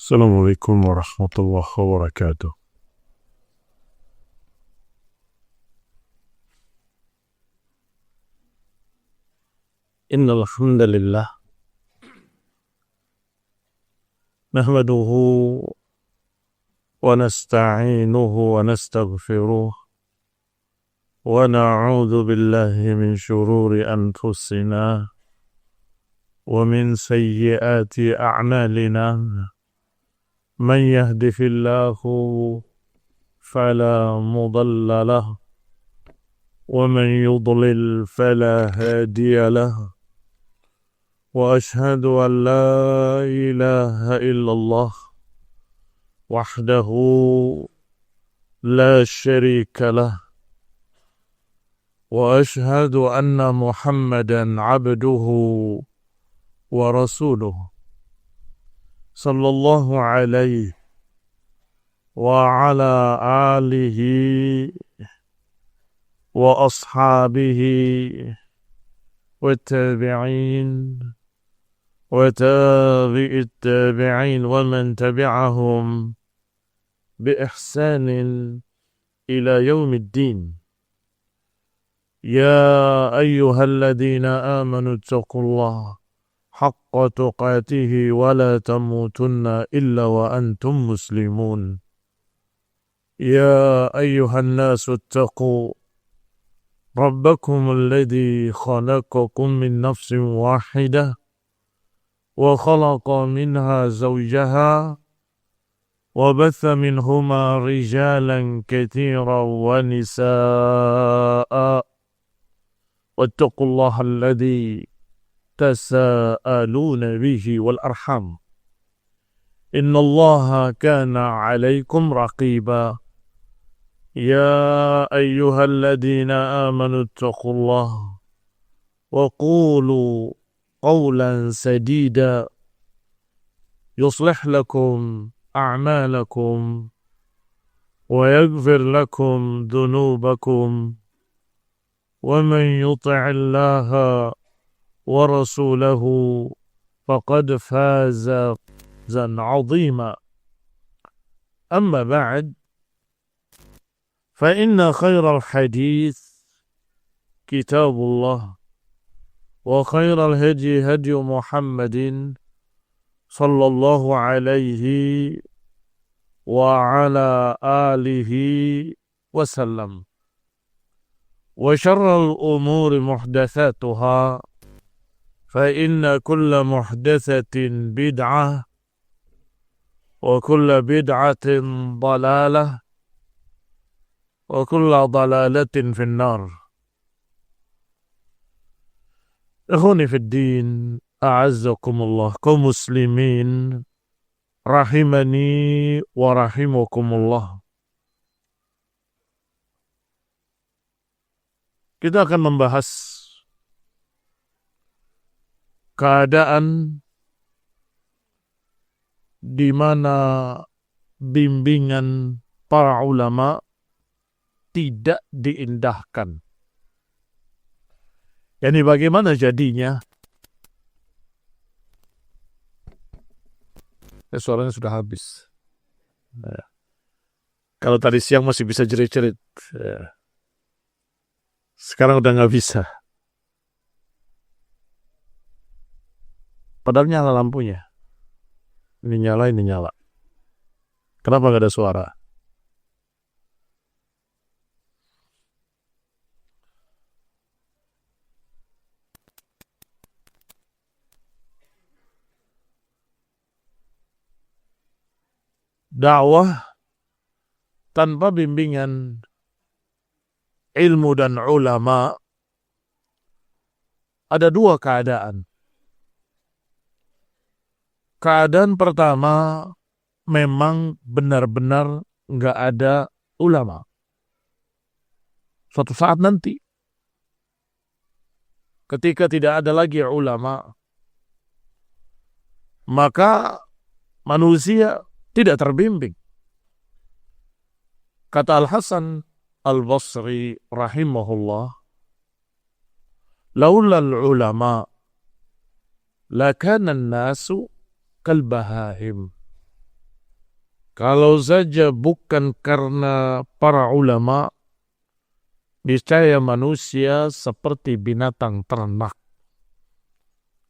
السلام عليكم ورحمة الله وبركاته. إن الحمد لله نحمده ونستعينه ونستغفره ونعوذ بالله من شرور أنفسنا ومن سيئات أعمالنا. من يهده الله فلا مضل له ومن يضلل فلا هادي له، وأشهد أن لا إله إلا الله وحده لا شريك له، وأشهد أن محمدا عبده ورسوله صلى الله عليه وعلى آله وأصحابه والتابعين وتابع التابعين ومن تبعهم بإحسان إلى يوم الدين. يا أيها الذين آمنوا اتقوا الله حق تقاته ولا تموتن إلا وأنتم مسلمون. يا أيها الناس اتقوا ربكم الذي خلقكم من نفس واحدة وخلق منها زوجها وبث منهما رجالا كثيرا ونساء، واتقوا الله الذي تساءلون به والأرحام إن الله كان عليكم رقيبا. يا أيها الذين آمنوا اتقوا الله وقولوا قولا سديدا يصلح لكم أعمالكم ويغفر لكم ذنوبكم، ومن يطع الله ورسوله فقد فاز فوزا عظيما. أما بعد، فإن خير الحديث كتاب الله، وخير الهدي هدي محمد صلى الله عليه وعلى آله وسلم، وشر الأمور محدثاتها، فإن كل محدثة بدعة وكل بدعة ضلالة وكل ضلالة في النار. إخواني في الدين، أعزكم الله kaum muslimin rahimani wa rahimakumullah. Kita akan membahas keadaan di mana bimbingan para ulama tidak diindahkan. Yani bagaimana jadinya? Suaranya sudah habis. Kalau tadi siang masih bisa jerit-jerit, sekarang udah nggak bisa. Padahal nyala lampunya. Ini nyala, ini nyala. Kenapa nggak ada suara? Dakwah tanpa bimbingan ilmu dan ulama ada dua keadaan. Keadaan pertama, memang benar-benar nggak ada ulama. Suatu saat nanti, ketika tidak ada lagi ulama, maka manusia tidak terbimbing. Kata Al-Hasan Al-Basri rahimahullah, laulal ulama lakana an-nasu kalbahahim. Kalau saja bukan karena para ulama, niscaya manusia seperti binatang ternak.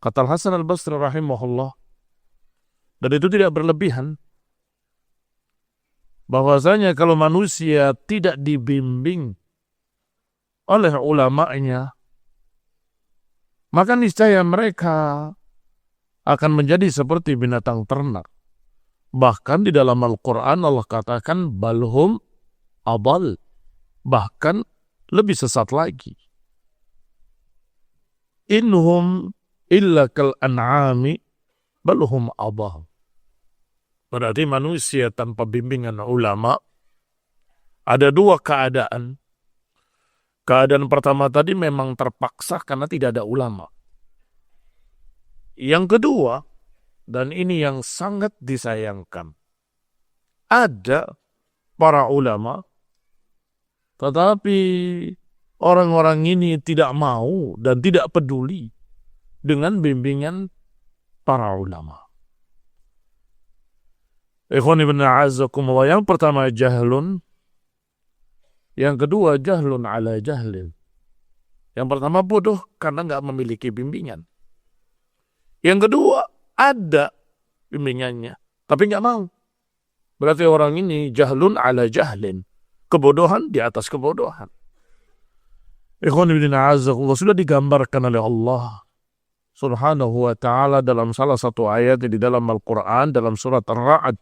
Kata Hasan al-Basri rahimahullah, dan itu tidak berlebihan, bahwasanya kalau manusia tidak dibimbing oleh ulamanya, maka niscaya mereka akan menjadi seperti binatang ternak. Bahkan di dalam Al-Quran Allah katakan balhum adal, bahkan lebih sesat lagi. Inhum illa kal an'ami balhum adal. Berarti manusia tanpa bimbingan ulama ada dua keadaan. Keadaan pertama tadi memang terpaksa karena tidak ada ulama. Yang kedua, dan ini yang sangat disayangkan, ada para ulama, tetapi orang-orang ini tidak mau dan tidak peduli dengan bimbingan para ulama. Ikhwan ibn a'azakumullah, yang pertama jahlun, yang kedua jahlun ala jahlin. Yang pertama bodoh karena nggak memiliki bimbingan. Yang kedua ada bimbingannya, tapi nggak mau. Berarti orang ini jahlun ala jahlin, kebodohan di atas kebodohan. Ikhwan ibn a'azakumullah, sudah digambarkan oleh Allah Subhanahu wa ta'ala dalam salah satu ayat di dalam Al-Quran, dalam surat Ar-Ra'd,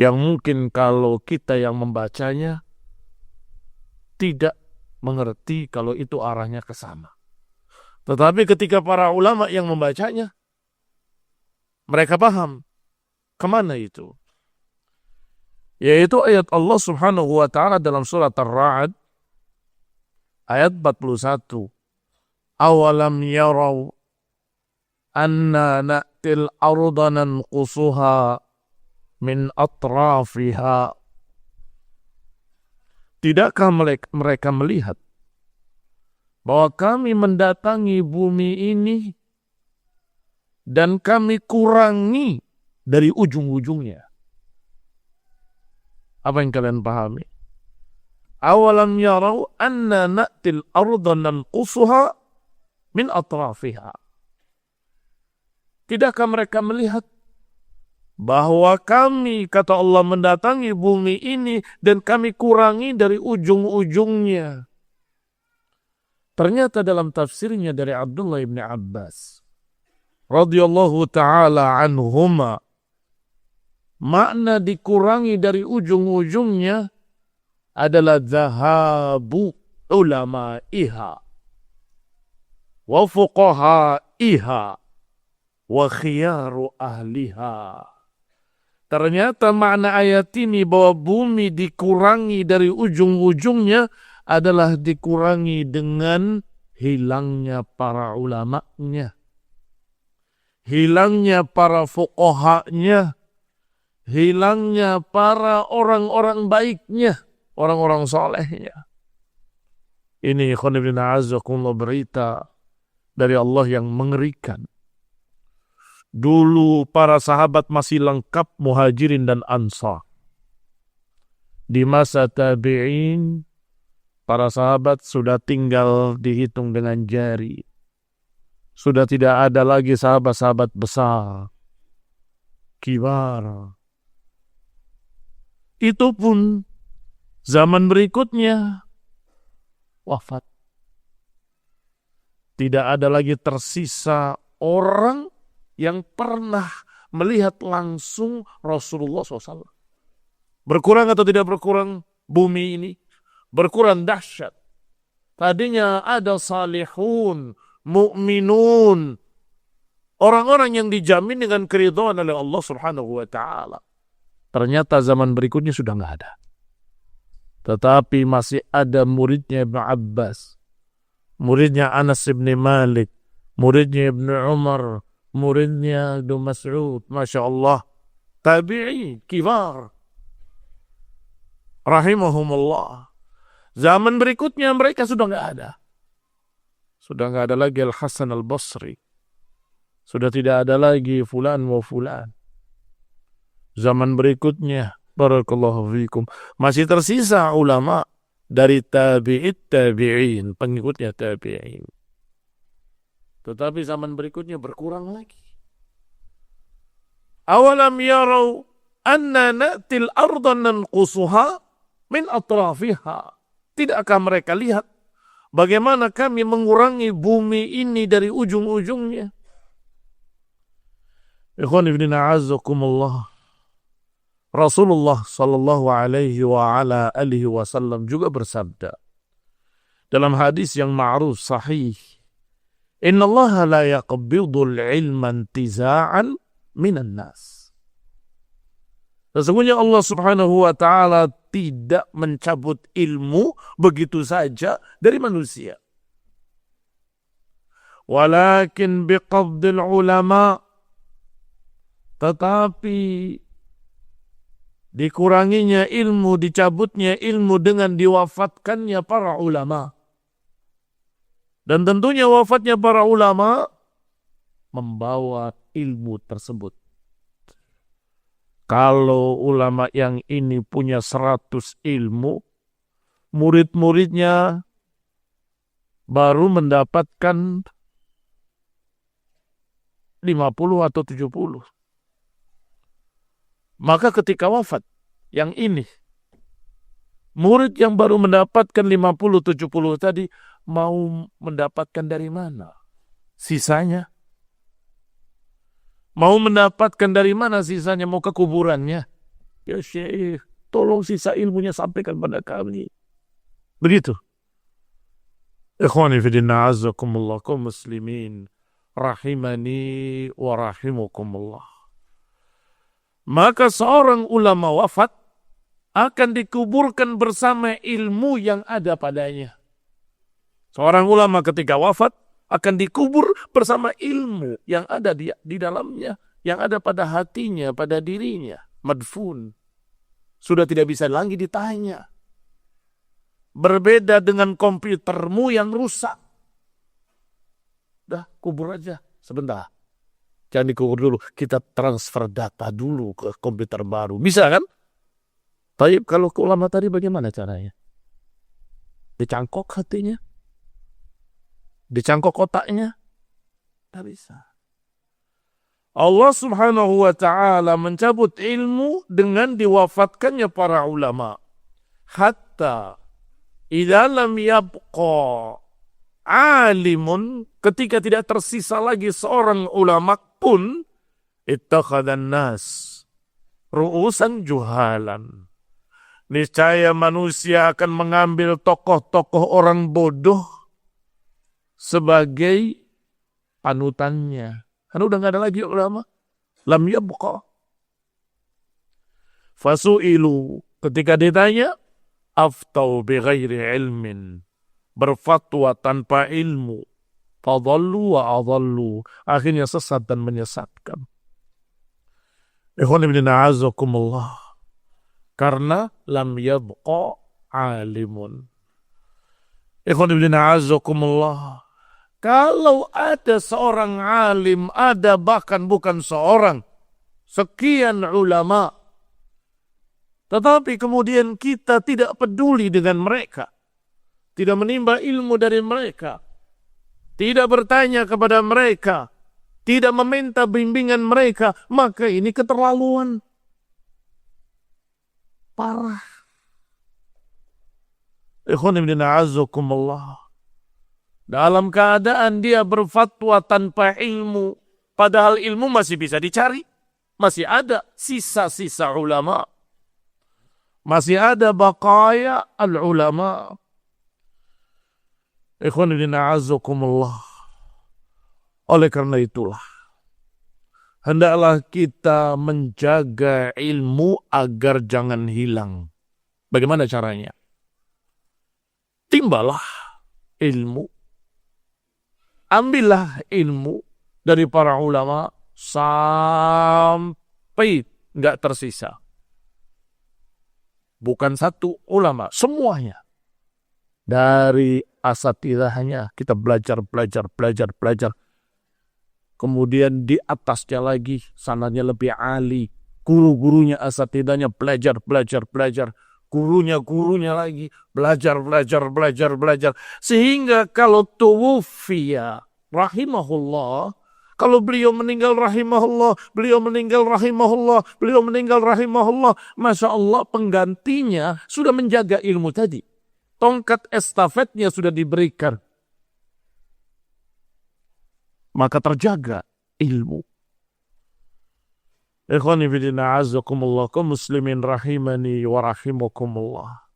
yang mungkin kalau kita yang membacanya tidak mengerti kalau itu arahnya ke sana. Tetapi ketika para ulama yang membacanya, mereka paham kemana itu. Yaitu ayat Allah Subhanahu wa ta'ala dalam surat Ar-Ra'd ayat 41. Awalam yaraw anna na'til arda nanqusuha min atrafiha. Tidakkah mereka melihat bahwa kami mendatangi bumi ini dan kami kurangi dari ujung-ujungnya? Apa yang kalian pahami? Awalam yaraw anna na'til arda nanqusuha min atrafiha. Tidakkah mereka melihat bahwa kami, kata Allah, mendatangi bumi ini dan kami kurangi dari ujung-ujungnya? Ternyata dalam tafsirnya dari Abdullah ibn Abbas radhiyallahu ta'ala anhuma, makna dikurangi dari ujung-ujungnya adalah zahabu ulama'iha wa fuqaha'iha wa khiyaru ahliha. Ternyata makna ayat ini bahwa bumi dikurangi dari ujung-ujungnya adalah dikurangi dengan hilangnya para ulama'nya, hilangnya para fuqahanya, hilangnya para orang-orang baiknya, orang-orang solehnya. Ini ikhwan ibn a'azakumullah berita dari Allah yang mengerikan. Dulu para sahabat masih lengkap muhajirin dan ansar. Di masa tabi'in, para sahabat sudah tinggal dihitung dengan jari. Sudah tidak ada lagi sahabat-sahabat besar, kibar. Itu pun zaman berikutnya wafat. Tidak ada lagi tersisa orang yang pernah melihat langsung Rasulullah SAW. Berkurang atau tidak berkurang bumi ini? Berkurang dahsyat. Tadinya ada salihun, mu'minun, orang-orang yang dijamin dengan keridhaan oleh Allah Subhanahu wa ta'ala. Ternyata zaman berikutnya sudah nggak ada. Tetapi masih ada muridnya Ibn Abbas, muridnya Anas ibn Malik, muridnya Ibn Umar, muridnya Ibn Mas'ud, Masya Allah, tabi'i, kibar, rahimahumullah. Zaman berikutnya mereka sudah nggak ada. Sudah nggak ada lagi Al-Hasan Al-Basri. Sudah tidak ada lagi fulan wa fulan. zaman berikutnya, barakallahu fikum, masih tersisa ulama dari tabi'in, pengikutnya tabi'in. Tetapi zaman berikutnya berkurang lagi. Awalam yarau anna na'til arda nanqusuha min atrafiha. Tidakkah mereka lihat bagaimana kami mengurangi bumi ini dari ujung-ujungnya? Ikhwan ibn a'azzakumullah. Rasulullah sallallahu alaihi wa ala alihi wasallam juga bersabda dalam hadis yang ma'ruf sahih, innallaha la yaqbidul ilma intiza'an minan nas. Sesungguhnya Allah subhanahu wa ta'ala tidak mencabut ilmu begitu saja dari manusia. Walakin biqabdil ulama, tetapi dikuranginya ilmu, dicabutnya ilmu dengan diwafatkannya para ulama. Dan tentunya wafatnya para ulama membawa ilmu tersebut. Kalau ulama yang ini punya 100 ilmu, murid-muridnya baru mendapatkan 50 atau 70. Maka ketika wafat yang ini, murid yang baru mendapatkan 50-70 tadi mau mendapatkan dari mana sisanya? Mau mendapatkan dari mana sisanya? Mau ke kuburannya? Ya Syekh, tolong sisa ilmunya sampaikan pada kami. Begitu. Ikhwani fidina azakumullah, kaum muslimin rahimani wa rahimukumullah. Maka seorang ulama wafat akan dikuburkan bersama ilmu yang ada padanya. Seorang ulama ketika wafat akan dikubur bersama ilmu yang ada di dalamnya, yang ada pada hatinya, pada dirinya. Madfun. Sudah tidak bisa lagi ditanya. Berbeda dengan komputermu yang rusak. Dah, kubur aja sebentar. Jangan dikubur dulu, kita transfer data dulu ke komputer baru. Bisa kan? Tapi kalau ke ulama tadi bagaimana caranya? Dicangkok hatinya? Dicangkok otaknya? Tidak bisa. Allah subhanahu wa ta'ala mencabut ilmu dengan diwafatkannya para ulama. Hatta idza lam yabqa alimun, ketika tidak tersisa lagi seorang ulama pun, ittakhadhan nas ru'usan juhalan. Niscaya manusia akan mengambil tokoh-tokoh orang bodoh sebagai panutannya. Kan udah gak ada lagi ulama. Lam yabqa. Fasu'ilu, ketika ditanya, aftau bighairi ilmin, berfatwa tanpa ilmu, fadallu wa adallu, akhirnya sesat dan menyesatkan. Ikhwan ibn a'azakumullah, karena lam yabqa alimun. Ikhwan ibn a'azakumullah, kalau ada seorang alim, ada bahkan bukan seorang, sekian ulama, tetapi kemudian kita tidak peduli dengan mereka, tidak menimba ilmu dari mereka, tidak bertanya kepada mereka, tidak meminta bimbingan mereka, maka ini keterlaluan. Parah. Ikhwan ibn a'azakumullah, dalam keadaan dia berfatwa tanpa ilmu, padahal ilmu masih bisa dicari. Masih ada sisa-sisa ulama. Masih ada baqaya al-ulama. Ikhwan ibn a'azakumullah, oleh karena itulah, hendaklah kita menjaga ilmu agar jangan hilang. Bagaimana caranya? Timbalah ilmu. Ambillah ilmu dari para ulama sampai nggak tersisa. Bukan satu ulama, semuanya. Dari asatidahnya kita belajar. Kemudian di atasnya lagi, sanadnya lebih ali. Guru-gurunya, asatidanya belajar. Gurunya lagi belajar. Sehingga kalau tuwfiya rahimahullah, kalau beliau meninggal rahimahullah, Masya Allah, penggantinya sudah menjaga ilmu tadi. Tongkat estafetnya sudah diberikan. Maka terjaga ilmu. Ikhwani fillah a'azzakumullah, kaum muslimin rahimani wa rahimakumullah.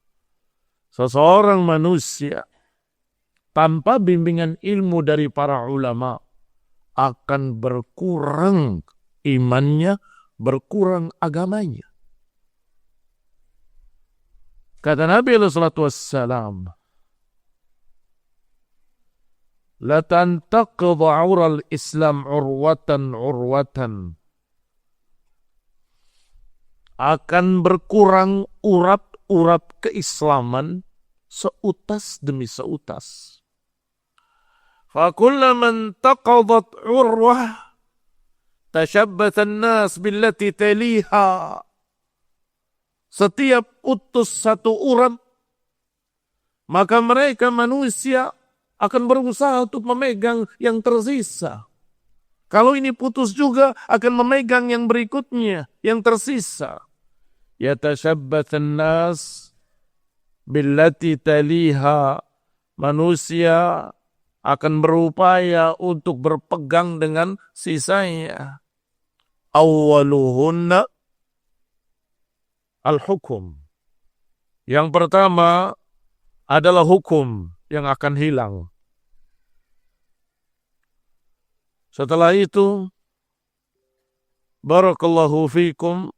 Seseorang manusia tanpa bimbingan ilmu dari para ulama akan berkurang imannya, berkurang agamanya. Kata Nabi SAW, la tantaqidhu 'ural Islam urwatan. Akan berkurang urat keislaman seutas demi seutas. Fakullaman taqadat urwah tashabbatha an-nas billati taliha. Setiap putus satu urat, maka mereka manusia akan berusaha untuk memegang yang tersisa. Kalau ini putus juga akan memegang yang berikutnya, yang tersisa. Yatashabbathan nas billati taliha. Manusia akan berupaya untuk berpegang dengan sisanya. Awwaluhunna al-hukum. Yang pertama adalah hukum yang akan hilang. Setelah itu, barakallahu fikum,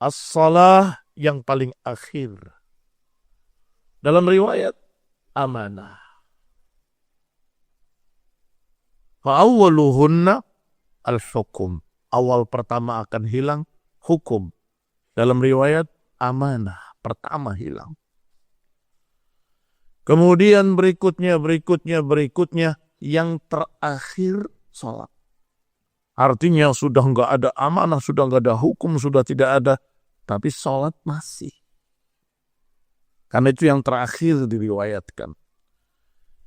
as-salah yang paling akhir. Dalam riwayat, amanah. Fa'awwaluhunna al-hukum. Awal pertama akan hilang, hukum. Dalam riwayat, amanah. Pertama hilang. Kemudian berikutnya, yang terakhir, salat. Artinya sudah nggak ada amanah, sudah nggak ada hukum, sudah tidak ada. Tapi salat masih. Karena itu yang terakhir diriwayatkan.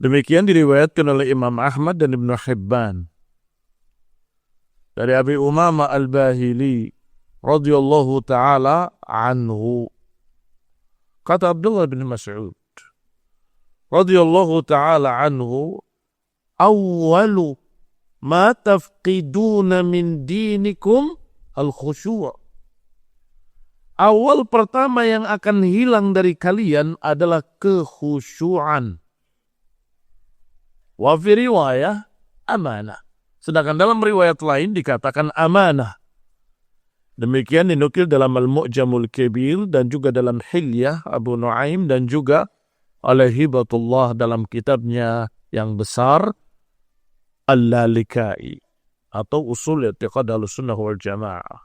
Demikian diriwayatkan oleh Imam Ahmad dan Ibnu Hibban. Dari Abi Umamah Al-Bahili radhiyallahu ta'ala anhu. Kata Abdullah bin Mas'ud radhiyallahu ta'ala anhu, awwalu ma tafqiduna min dinikum al-khusyu'. Awal pertama yang akan hilang dari kalian adalah kekhusyuan. Wa fi riwayah amanah. Sedangkan dalam riwayat lain dikatakan amanah. Demikian dinukil dalam Al-Mu'jamul Kabir dan juga dalam Hilyah Abu Nuaim dan juga oleh Hibatullah dalam kitabnya yang besar Al-Lalikai atau Usul I'tiqad Ahlussunnah wal Jamaah.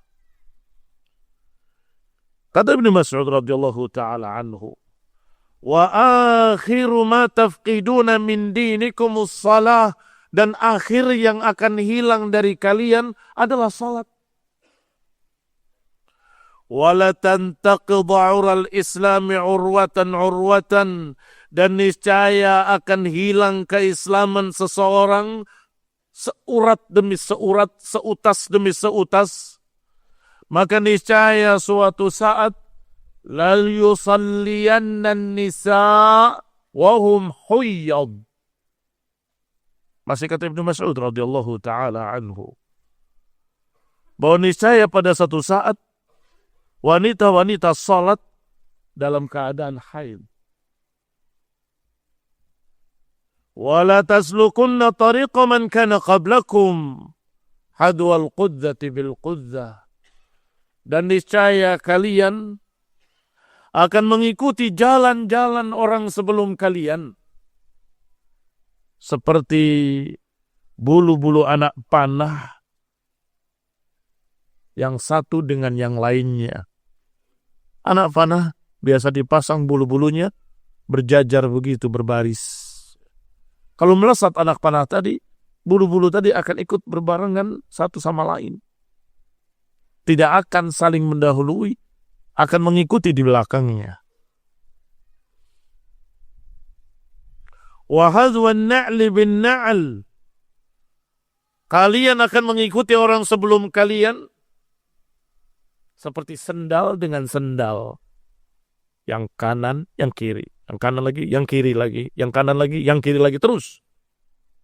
Kata Ibnu Mas'ud radhiyallahu ta'ala anhu, wa akhiru ma tafqiduna min dinikum as-salah, dan akhir yang akan hilang dari kalian adalah salat. Wala tantaqidhu 'ural islami urwatan, dan niscaya akan hilang keislaman seseorang seurat demi seurat, seutas demi seutas. Maka niscaya suatu saat lal yusalliyanna nisa wa hum huyyad. Masih kata Ibnu Mas'ud radhiyallahu ta'ala anhu, bahwa niscaya pada satu saat wanita-wanita salat dalam keadaan haid. Wala taslukunna tariqa man kana qablakum hadwal qudzati bil qudzah. Dan niscaya kalian akan mengikuti jalan-jalan orang sebelum kalian, seperti bulu-bulu anak panah yang satu dengan yang lainnya. Anak panah Biasa dipasang bulu-bulunya berjajar begitu, berbaris. Kalau melesat anak panah tadi, bulu-bulu tadi akan ikut berbarengan satu sama lain. Tidak akan saling mendahului, akan mengikuti di belakangnya. Wa hadwan na'li bin na'al. Kalian akan mengikuti orang sebelum kalian seperti sendal dengan sendal. Yang kanan, yang kiri. Yang kanan lagi, yang kiri lagi. Yang kanan lagi, yang kiri lagi. Terus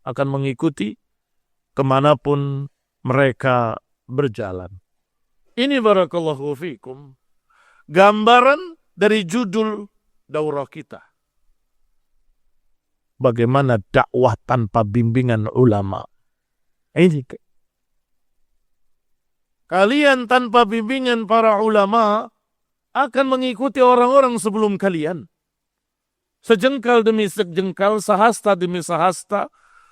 akan mengikuti kemanapun mereka berjalan. Ini barakallahu fikum gambaran dari judul daurah kita. Bagaimana dakwah tanpa bimbingan ulama. Ini kalian tanpa bimbingan para ulama akan mengikuti orang-orang sebelum kalian. Sejengkal demi sejengkal, sahasta demi sahasta,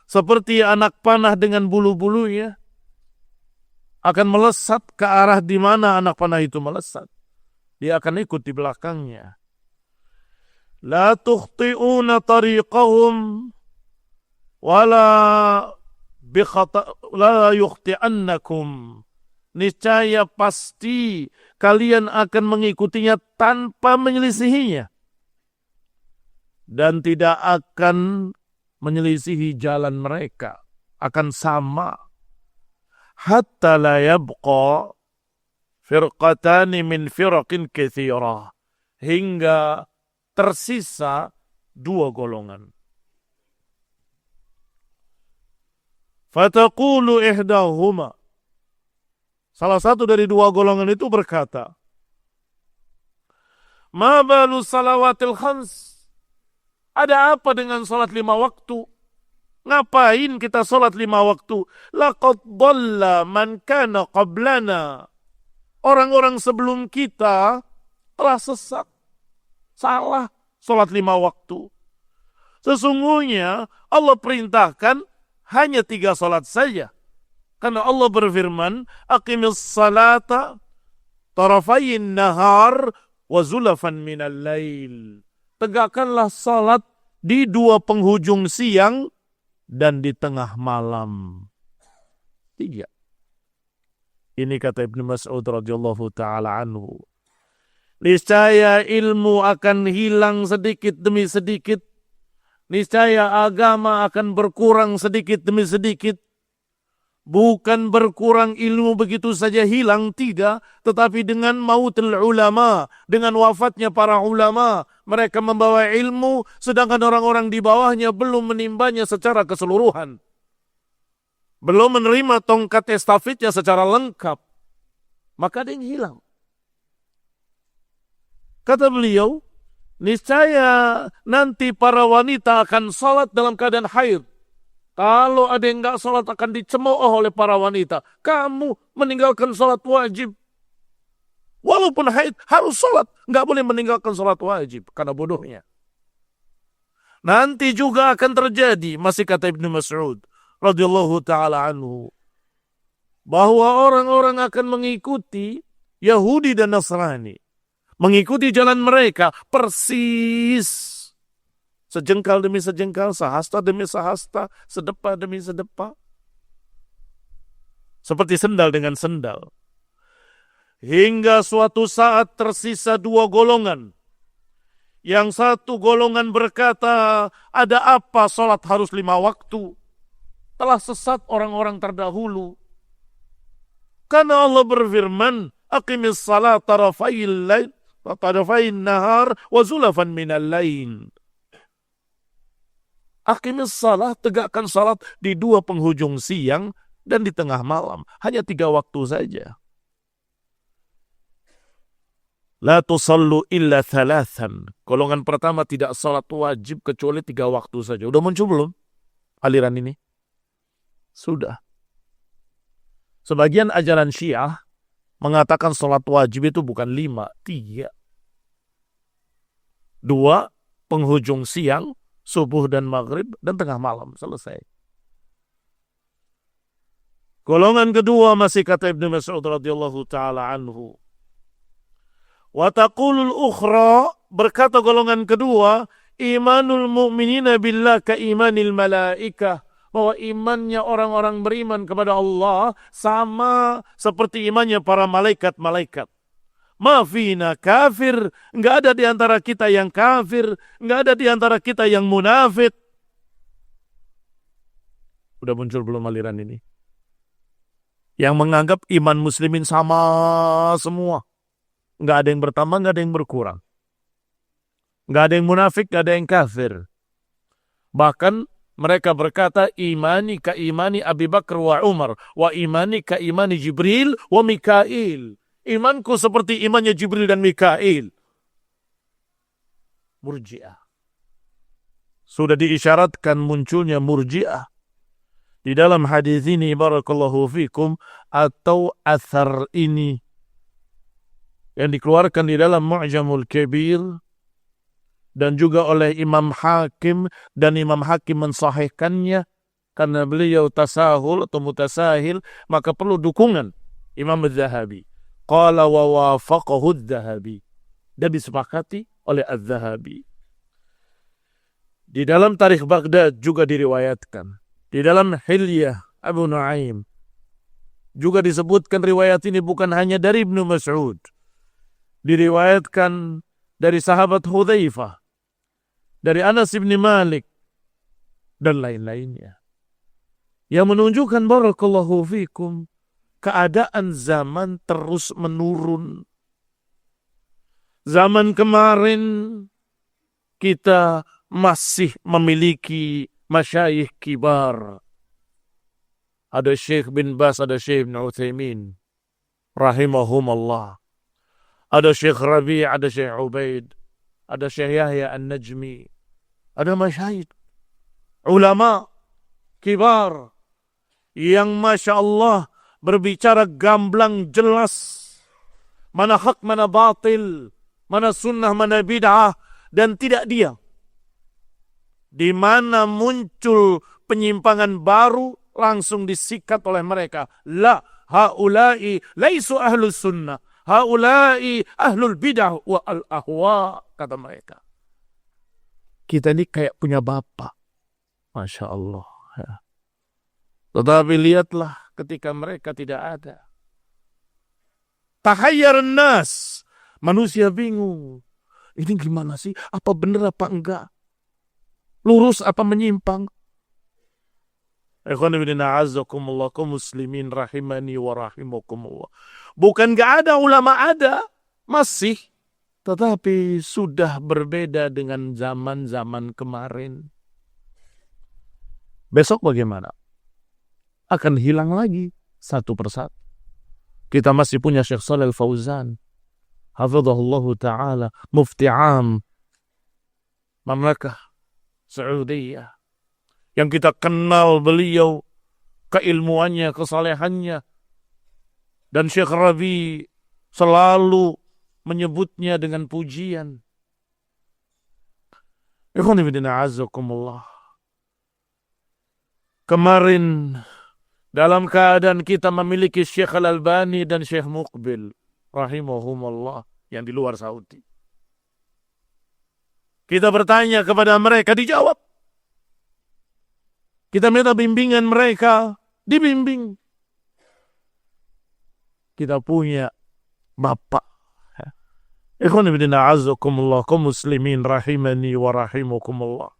seperti anak panah dengan bulu-bulunya, akan melesat ke arah di mana anak panah itu melesat. Dia akan ikut di belakangnya. La tukhti'una tariqahum wala la yukhti'annakum. Niscaya pasti kalian akan mengikutinya tanpa menyelisihinya. Dan tidak akan menyelisihi jalan mereka. Akan sama. Hatta la yabqa firqatani min firaqin katsirah. Hingga tersisa dua golongan. Fataqulu ihdahuma. Salah satu dari dua golongan itu berkata, Ma balu salawatil khams? Ada apa dengan salat 5 waktu? Ngapain kita salat 5 waktu? Laqad dhalla man kana qablana. Orang-orang sebelum kita telah sesat. Salah salat 5 waktu. Sesungguhnya Allah perintahkan hanya 3 salat saja. Karena Allah berfirman, Aqimis salata tarafayin nahar wa zulafan minal lail. Tegakkanlah salat di 2 penghujung siang dan di tengah malam. 3. Ini kata Ibnu Mas'ud radhiyallahu ta'ala anhu. Niscaya ilmu akan hilang sedikit demi sedikit. Niscaya agama akan berkurang sedikit demi sedikit. Bukan berkurang ilmu begitu saja hilang, tidak. Tetapi dengan mautul ulama, dengan wafatnya para ulama, mereka membawa ilmu, sedangkan orang-orang di bawahnya belum menimbanya secara keseluruhan. Belum menerima tongkat estafetnya secara lengkap. Maka ada yang hilang. Kata beliau, niscaya nanti para wanita akan salat dalam keadaan haid. Kalau ada yang enggak salat akan dicemooh oleh para wanita. Kamu meninggalkan salat wajib. Walaupun haid harus salat. Enggak boleh meninggalkan salat wajib. Karena bodohnya. Nanti juga akan terjadi. Masih kata Ibnu Mas'ud radhiyallahu ta'ala anhu. Bahwa orang-orang akan mengikuti Yahudi dan Nasrani. Mengikuti jalan mereka persis. Sejengkal demi sejengkal, sahasta demi sahasta, sedepa demi sedepa. Seperti sendal dengan sendal. Hingga suatu saat tersisa 2 golongan. Yang satu golongan berkata, ada apa salat harus 5 waktu? Telah sesat orang-orang terdahulu. Karena Allah berfirman, Aqimis salat tarafayil lail, tarafayin nahar, wa zulafan minal lain. Aqimis salat, tegakkan salat di 2 penghujung siang dan di tengah malam. Hanya 3 waktu saja. La tusallu illa thalathan. Golongan pertama tidak salat wajib kecuali 3 waktu saja. Udah muncul belum aliran ini? Sudah. Sebagian ajaran Syiah mengatakan salat wajib itu bukan 5, 3. 2 penghujung siang, subuh dan maghrib, dan tengah malam. Selesai. Golongan kedua masih kata Ibnu Mas'ud radhiyallahu ta'ala anhu. Wa taqulul ukhra, berkata golongan kedua, imanul mu'minina billah ka imanil malaikah, bahwa imannya orang-orang beriman kepada Allah sama seperti imannya para malaikat-malaikat. Ma fina kafir, enggak ada di antara kita yang kafir, enggak ada di antara kita yang munafik. Udah muncul belum aliran ini? Yang menganggap iman muslimin sama semua. Enggak ada yang bertambah, enggak ada yang berkurang. Enggak ada yang munafik, enggak ada yang kafir. Bahkan mereka berkata, imani ka imani Abi Bakar wa Umar, wa imani ka imani Jibril wa Mikail. Imanku seperti imannya Jibril dan Mikail. Murji'ah. Sudah diisyaratkan munculnya murji'ah. Di dalam hadis ini, barakallahu fikum, atau athar ini yang dikeluarkan di dalam Mu'jamul Kabir dan juga oleh Imam Hakim, dan Imam Hakim mensahihkannya karena beliau tasahul atau mutasahil, maka perlu dukungan Imam Az-Zahabi. Qala wa wafaqahu Az-Zahabi, dan disepakati oleh Az-Zahabi. Di dalam Tarikh Baghdad juga diriwayatkan. Di dalam Hilyah Abu Nuaim juga disebutkan riwayat ini bukan hanya dari Ibnu Mas'ud. Diriwayatkan dari sahabat Hudzaifah, dari Anas bin Malik, dan lain-lainnya. Yang menunjukkan, barakallahu fikum, keadaan zaman terus menurun. Zaman kemarin kita masih memiliki masyayikh kibar. Ada Syekh bin Bas, ada Syekh bin Utsaimin, rahimahumullah. Ada Syekh Rabi', ada Syekh Ubaid, ada Syekh Yahya An-Najmi. Ada masyayikh, ulama kibar yang Masya Allah berbicara gamblang jelas. Mana hak, mana batil, mana sunnah, mana bid'ah, dan tidak diam. Di mana muncul penyimpangan baru, langsung disikat oleh mereka. La, haulai laisu ahlus sunnah, haulai ahlul bid'ah wa al-ahwa, kata mereka. Kita ini kayak punya bapak. Masya Allah. Ya. Tetapi lihatlah ketika mereka tidak ada. Tahayyar nas. Manusia bingung. Ini gimana sih? Apa benar apa enggak? Lurus apa menyimpang? Ikhwanifidina'azakumullah, kaum muslimin rahimani wa rahimakumullah. Bukan enggak ada ulama, ada. Masih. Tetapi sudah berbeda dengan zaman-zaman kemarin. Besok bagaimana? Akan hilang lagi satu persatu. Kita masih punya Syekh Shalih Al-Fauzan, hafizahullahu ta'ala, mufti am Mamlakah Saudiyah, yang kita kenal beliau, keilmuannya, kesalehannya. Dan Syekh Rabi selalu menyebutnya dengan pujian. Kemarin dalam keadaan kita memiliki Syekh Al-Albani dan Syekh Muqbil rahimahumullah yang di luar Saudi. Kita bertanya kepada mereka, dijawab. Kita minta bimbingan mereka, dibimbing. Kita punya bapak. Ikhwan ibn a'azzakumullah, kaum muslimin rahimani wa rahimakumullah.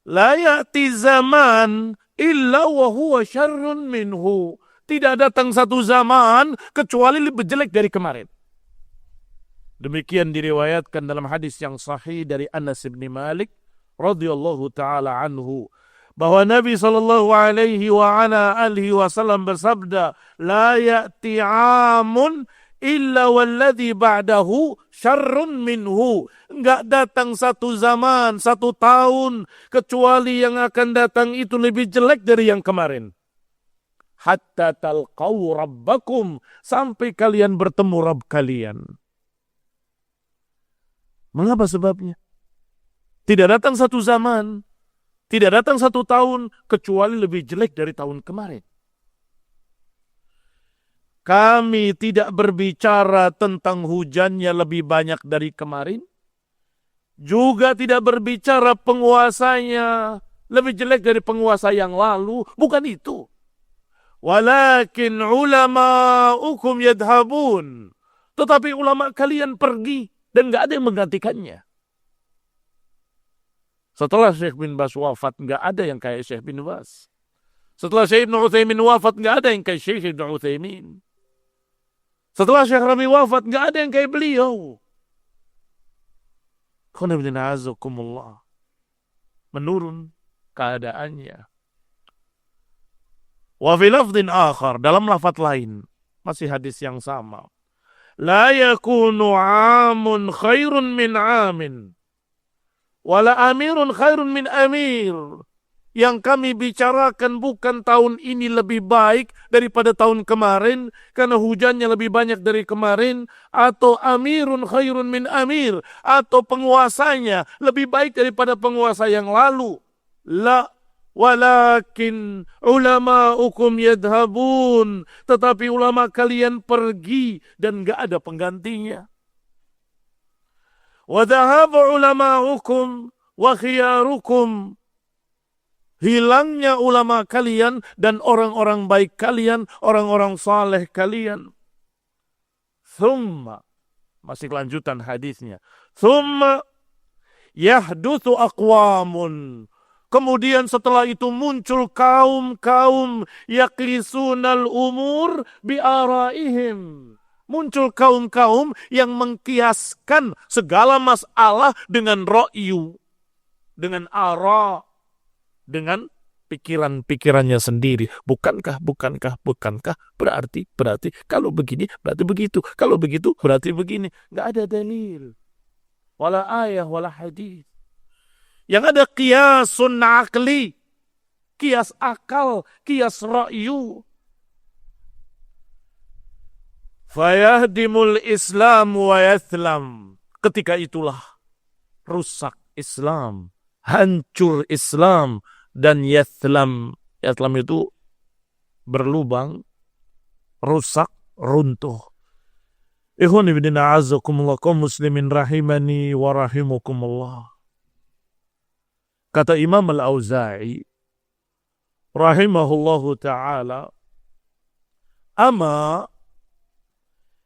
La ya'ti zaman illa wa huwa syarrun minhu. Tidak datang satu zaman kecuali lebih jelek dari kemarin. Demikian diriwayatkan dalam hadis yang sahih dari Anas bin Malik radhiyallahu taala anhu, bahwa Nabi sallallahu alaihi wa ala alihi wasallam bersabda, la ya'ti 'amun illa walladhi ba'dahu syarrun minhu. Enggak datang satu zaman, satu tahun, kecuali yang akan datang itu lebih jelek dari yang kemarin. Hatta talqaw rabbakum, sampai kalian bertemu Rabb kalian. Mengapa sebabnya? Tidak datang satu zaman, tidak datang satu tahun, kecuali lebih jelek dari tahun kemarin. kami tidak berbicara tentang hujannya lebih banyak dari kemarin, juga tidak berbicara penguasanya lebih jelek dari penguasa yang lalu. Bukan itu. Walakin ulama'ukum yadhabun. Tetapi ulama kalian pergi dan nggak ada yang menggantikannya. Setelah Syekh bin Baz wafat, nggak ada yang kayak Syekh bin Baz. Setelah Syekh Ibn Utsaimin wafat, nggak ada yang kayak Syekh Ibn Utsaimin. Setelah Syekh Rabi wafat, nggak ada yang kayak beliau. Menurun keadaannya. Wa fi lafdhin akhar, dalam lafaz lain, masih hadis yang sama. La yakunu amun khairun min amin. Wala amirun khairun min amir. Yang kami bicarakan bukan tahun ini lebih baik daripada tahun kemarin karena hujannya lebih banyak dari kemarin, atau amirun khairun min amir, atau penguasanya lebih baik daripada penguasa yang lalu. La, walakin ulama'ukum yadhabun, tetapi ulama kalian pergi dan enggak ada penggantinya. Wa dhahabu ulama'ukum wa khiyarukum, hilangnya ulama kalian dan orang-orang baik kalian, orang-orang saleh kalian. Thumma, masih lanjutan hadisnya. Thumma yahdutsu aqwamun. Kemudian setelah itu muncul kaum-kaum yaqisunal umur bi'araihim. Muncul kaum-kaum yang mengkiaskan segala masalah dengan ra'yu, dengan ara, dengan pikiran-pikirannya sendiri. Bukankah, berarti, kalau begini, berarti begitu. Kalau begitu, berarti begini. Nggak ada dalil. Wala ayah, wala hadis. Yang ada qiyasun aqli, qiyas akal, qiyas ra'yu. Fayahdimul Islam wa yathlam. Ketika itulah rusak Islam, hancur Islam, dan yathlam. Yathlam itu berlubang, rusak, runtuh. Ikhwan ibn a'azakumullah, kaum muslimin rahimani wa rahimukumullah. Kata Imam Al-Auza'i rahimahullahu ta'ala, ama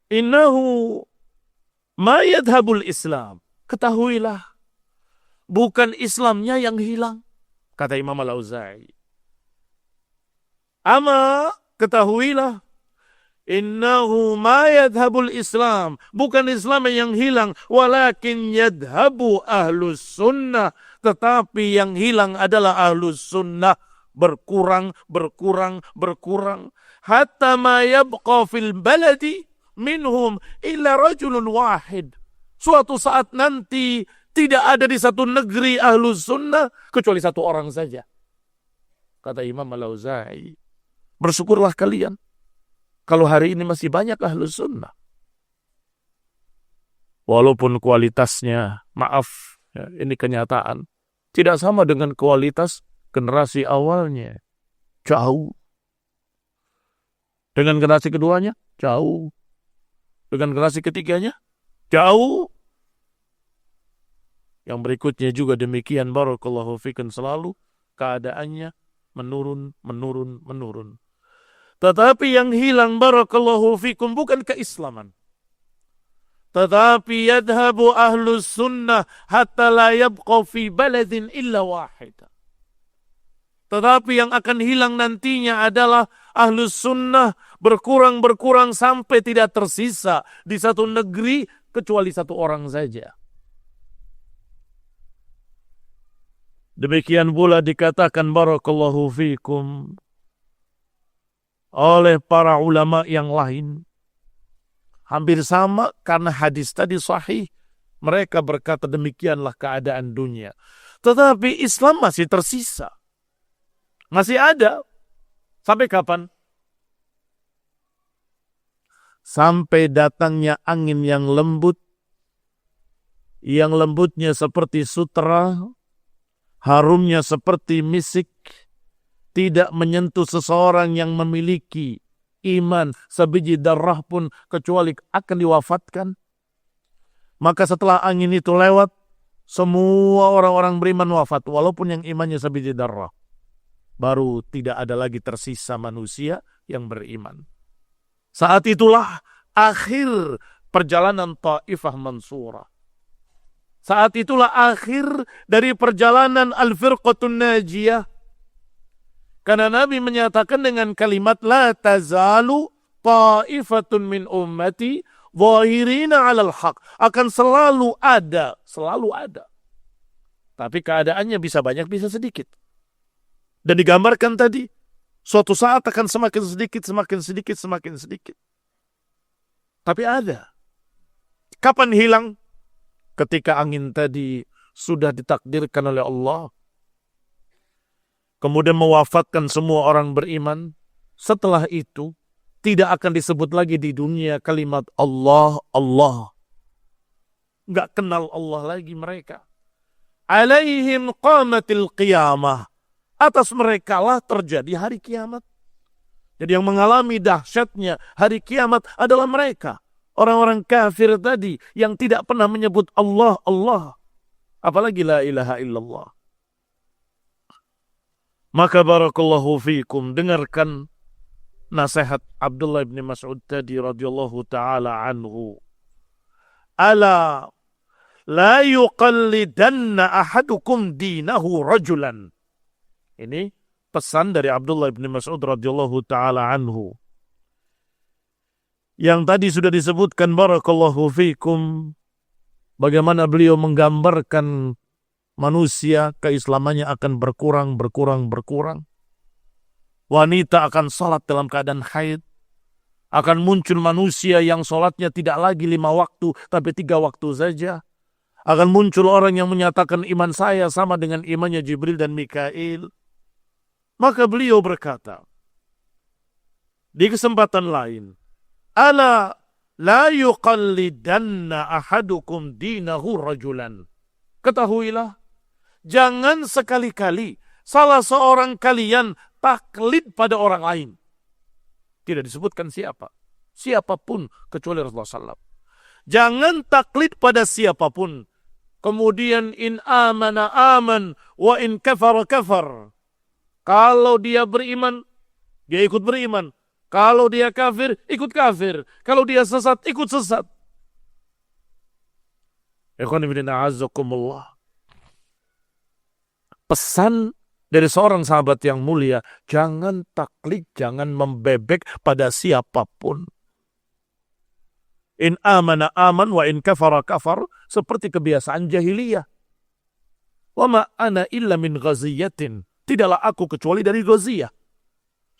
innahu ma yadhabul Islam. Ketahuilah, bukan Islamnya yang hilang. Kata Imam Al-Auza'i. Ama, ketahuilah, innahu ma yadhabul Islam. Bukan Islam yang hilang. Walakin yadhabu ahlus sunnah. Tetapi yang hilang adalah ahlus sunnah. Berkurang. Hatta ma yabqa fil baladi minhum illa rajulun wahid. Suatu saat nanti tidak ada di satu negeri ahlus sunnah kecuali satu orang saja. Kata Imam Al-Auza'i, bersyukurlah kalian kalau hari ini masih banyak ahlus sunnah. Walaupun kualitasnya, maaf, ya, ini kenyataan, tidak sama dengan kualitas generasi awalnya. Jauh. Dengan generasi keduanya, jauh. Dengan generasi ketiganya, jauh. Yang berikutnya juga demikian, barakallahu fikum, selalu keadaannya menurun. Tetapi yang hilang, barakallahu fikum, bukan keislaman. Tetapi yadhabu ahlus sunnah hatta la yabqa fi baladin illa wahida. Tetapi yang akan hilang nantinya adalah ahlus sunnah, berkurang sampai tidak tersisa di satu negeri kecuali satu orang saja. Demikian pula dikatakan, barakallahu fikum, oleh para ulama yang lain. Hampir sama karena hadis tadi sahih. Mereka berkata demikianlah keadaan dunia. Tetapi Islam masih tersisa. Masih ada. Sampai kapan? Sampai datangnya angin yang lembut. Yang lembutnya seperti sutra. Harumnya seperti misik. Tidak menyentuh seseorang yang memiliki iman sebiji darah pun kecuali akan diwafatkan. Maka setelah angin itu lewat, semua orang-orang beriman wafat, walaupun yang imannya sebiji darah. Baru tidak ada lagi tersisa manusia yang beriman. Saat itulah akhir perjalanan Taifah Mansurah. Saat itulah akhir dari perjalanan Al-Firqatun Najiyah. Karena Nabi menyatakan dengan kalimat la tazalu ta'ifatun min ummati zahirina 'alal haq, akan selalu ada, selalu ada. Tapi keadaannya bisa banyak, bisa sedikit. Dan digambarkan tadi, suatu saat akan semakin sedikit, semakin sedikit, semakin sedikit. Tapi ada. Kapan hilang? Ketika angin tadi sudah ditakdirkan oleh Allah, kemudian mewafatkan semua orang beriman. Setelah itu, tidak akan disebut lagi di dunia kalimat Allah, Allah. Nggak kenal Allah lagi mereka. Alaihim qamatil qiyamah. Atas mereka lah terjadi hari kiamat. Jadi yang mengalami dahsyatnya hari kiamat adalah mereka. Orang-orang kafir tadi yang tidak pernah menyebut Allah, Allah. Apalagi la ilaha illallah. Maka barakallahu fikum, dengarkan nasihat Abdullah bin Mas'ud tadi radhiyallahu ta'ala anhu. Ala la yuqallidanna ahadukum dinahu rajulan. Ini pesan dari Abdullah bin Mas'ud radhiyallahu ta'ala anhu. Yang tadi sudah disebutkan barakallahu fikum, bagaimana beliau menggambarkan manusia keislamannya akan berkurang. Wanita akan salat dalam keadaan haid. Akan muncul manusia yang salatnya tidak lagi 5 waktu, tapi 3 waktu saja. Akan muncul orang yang menyatakan iman saya sama dengan imannya Jibril dan Mikail. Maka beliau berkata, di kesempatan lain, ala la yuqallidanna ahadukum dinahu rajulan. Ketahuilah, jangan sekali-kali salah seorang kalian taklid pada orang lain. Tidak disebutkan siapa. Siapapun kecuali Rasulullah SAW. Jangan taklid pada siapapun. Kemudian in amana aman wa in kafara kafar. Kalau dia beriman, dia ikut beriman. Kalau dia kafir, ikut kafir. Kalau dia sesat, ikut sesat. Ikhwan fillah a'azzakumullah. Pesan dari seorang sahabat yang mulia, jangan taklid, jangan membebek pada siapapun. In amana aman wa in kafara kafar, seperti kebiasaan jahiliyah. Wa ma ana illa min ghaziyatin. Tidaklah aku kecuali dari Ghaziyah.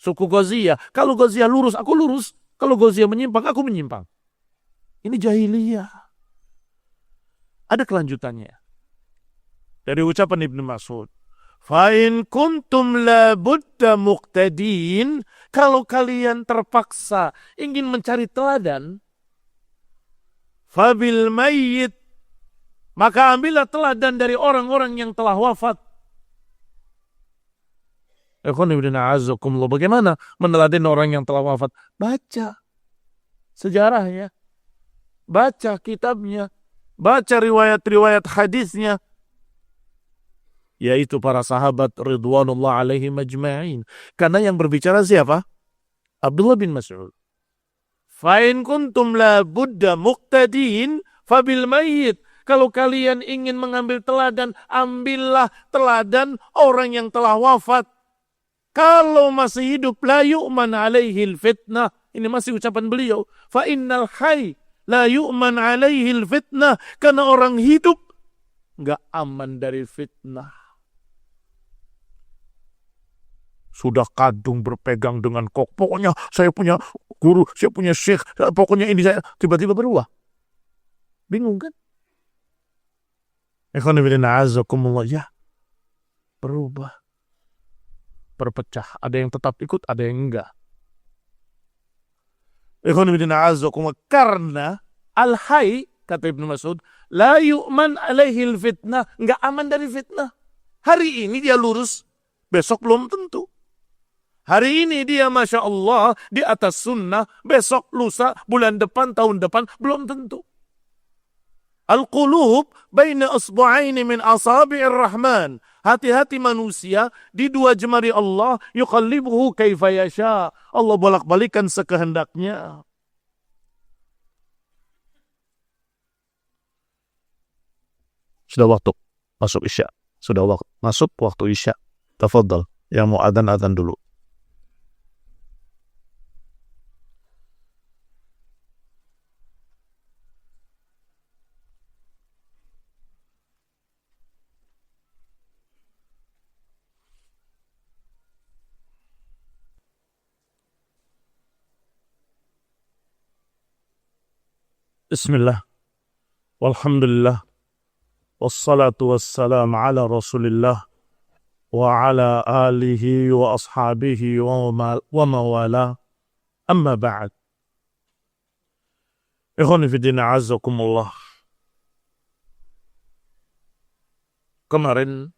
Suku Ghaziyah. Kalau Ghaziyah lurus, aku lurus. Kalau Ghaziyah menyimpang, aku menyimpang. Ini jahiliyah. Ada kelanjutannya. Dari ucapan Ibnu Mas'ud. Fa'in kuntum la budda muqtadin. Kalau kalian terpaksa ingin mencari teladan. Fabil mayyit. Maka ambillah teladan dari orang-orang yang telah wafat. Bagaimana meneladani orang yang telah wafat? Baca sejarahnya, baca kitabnya, baca riwayat-riwayat hadisnya, yaitu para sahabat ridwanullah alaihim ajma'in. Karena yang berbicara siapa? Abdullah bin Mas'ud. Fa'in kuntum la budda muqtadin fabil mayyit. Kalau kalian ingin mengambil teladan, ambillah teladan orang yang telah wafat. Kalau masih hidup, la yu'man alaihil fitnah. Ini masih ucapan beliau. Fa innal hayy la yu'man alaihil fitnah. Karena orang hidup nggak aman dari fitnah. Sudah kadung berpegang dengan kok. Pokoknya saya punya guru, saya punya syekh. Pokoknya ini saya tiba-tiba berubah. Bingung kan? Ikhwan fillah a'azzakumullah, ya. Berubah. Berpecah. Ada yang tetap ikut, ada yang enggak. Karena al-hayy, kata Ibnu Mas'ud, la yu'man alaihil fitnah. Enggak aman dari fitnah. Hari ini dia lurus, besok belum tentu. Hari ini dia Masya Allah di atas sunnah, besok, lusa, bulan depan, tahun depan, belum tentu. Al-qulub baina asbu'aini min asabi'ir rahman. Hati-hati manusia di dua jemari Allah, yuqallibuhu kaifa yasha. Allah bolak-balikan sekehendaknya. Sudah waktu masuk Isya. Sudah masuk waktu Isya. Tafadhal. Yang mau adzan dulu. Bismillah. Walhamdulillah. Wassalatu wassalam ala Rasulillah wa ala alihi wa ashabihi wa mawala. Amma ba'd. Ikhwani fi din a'azzakumullah. Kemarin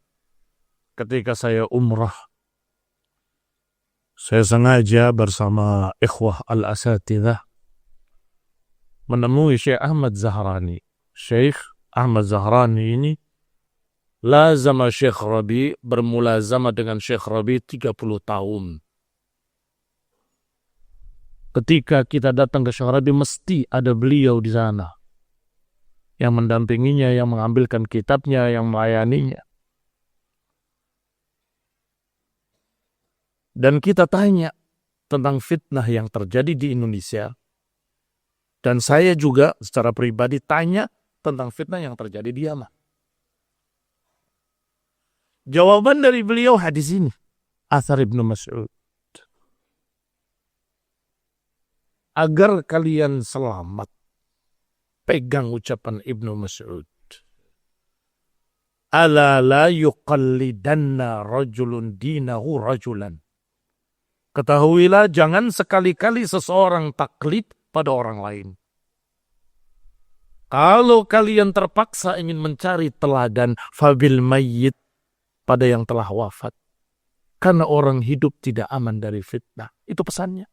ketika saya umrah, saya sengaja bersama ikhwah al-asatidzah menemui Syekh Ahmad Zahrani. Syekh Ahmad Zahrani ini lazama Syekh Rabi, bermulazama dengan Syekh Rabi 30 tahun. Ketika kita datang ke Syekh Rabi, mesti ada beliau di sana yang mendampinginya, yang mengambilkan kitabnya, yang melayaninya. Dan kita tanya tentang fitnah yang terjadi di Indonesia. Dan saya juga secara pribadi tanya tentang fitnah yang terjadi di Yaman. Jawaban dari beliau hadis ini. Athar Ibnu Mas'ud. Agar kalian selamat, pegang ucapan Ibnu Mas'ud. Ala la yuqallidanna rajulun dinahu rajulan. Ketahuilah jangan sekali-kali seseorang taklid pada orang lain. Kalau kalian terpaksa ingin mencari teladan, fabil mayyit, pada yang telah wafat. Karena orang hidup tidak aman dari fitnah. Itu pesannya.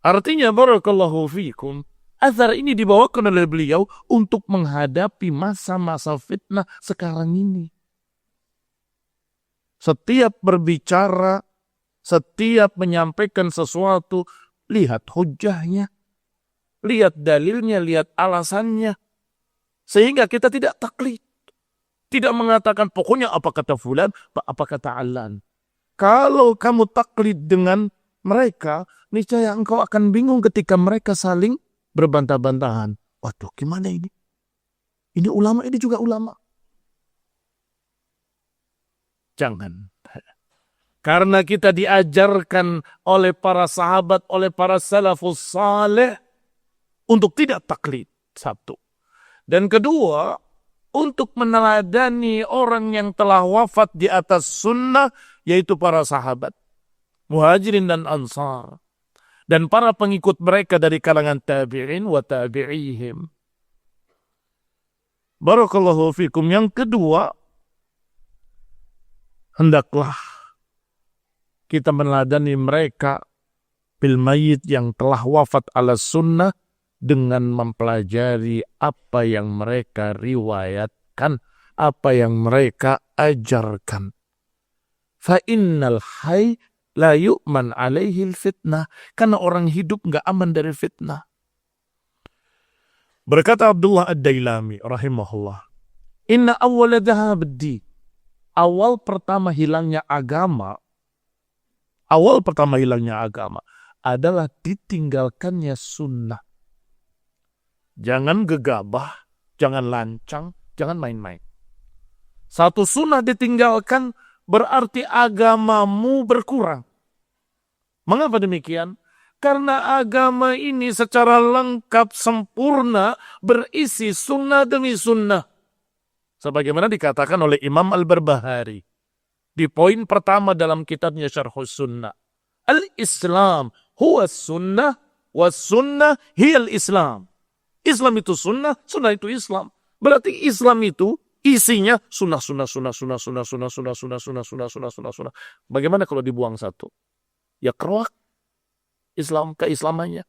Artinya, barakallahu fiikum, athar ini dibawakan oleh beliau untuk menghadapi masa-masa fitnah sekarang ini. Setiap berbicara, setiap menyampaikan sesuatu, lihat hujahnya, lihat dalilnya, lihat alasannya. Sehingga kita tidak taklid. Tidak mengatakan pokoknya apa kata fulan, apa kata alan. Kalau kamu taklid dengan mereka, niscaya engkau akan bingung ketika mereka saling berbantah-bantahan. Waduh, gimana ini? Ini ulama, ini juga ulama. Jangan. Karena kita diajarkan oleh para sahabat, oleh para salafus saleh untuk tidak taklid. Satu. Dan kedua, untuk meneladani orang yang telah wafat di atas sunnah, yaitu para sahabat, muhajirin dan ansar, dan para pengikut mereka dari kalangan tabi'in wa tabi'ihim. Barakallahu fikum. Yang kedua, hendaklah kita meneladani mereka bil mayyit yang telah wafat ala sunnah dengan mempelajari apa yang mereka riwayatkan, apa yang mereka ajarkan. Fa innal hayy la yu'man alaihi fitnah. Karena orang hidup nggak aman dari fitnah. Berkata Abdullah Ad-Dailami rahimahullah, inna awwala dhahabad-din, awal pertama hilangnya agama adalah ditinggalkannya sunnah. Jangan gegabah, jangan lancang, jangan main-main. Satu sunnah ditinggalkan berarti agamamu berkurang. Mengapa demikian? Karena agama ini secara lengkap, sempurna, berisi sunnah demi sunnah. Sebagaimana dikatakan oleh Imam Al-Barbahari di poin pertama dalam kitabnya Syarhus Sunnah. Al-Islam huwa sunnah, was sunnah hiyal Islam. Islam itu sunnah, sunnah itu Islam. Berarti Islam itu Isinya sunnah. Bagaimana kalau dibuang satu? Ya keruak keislamannya.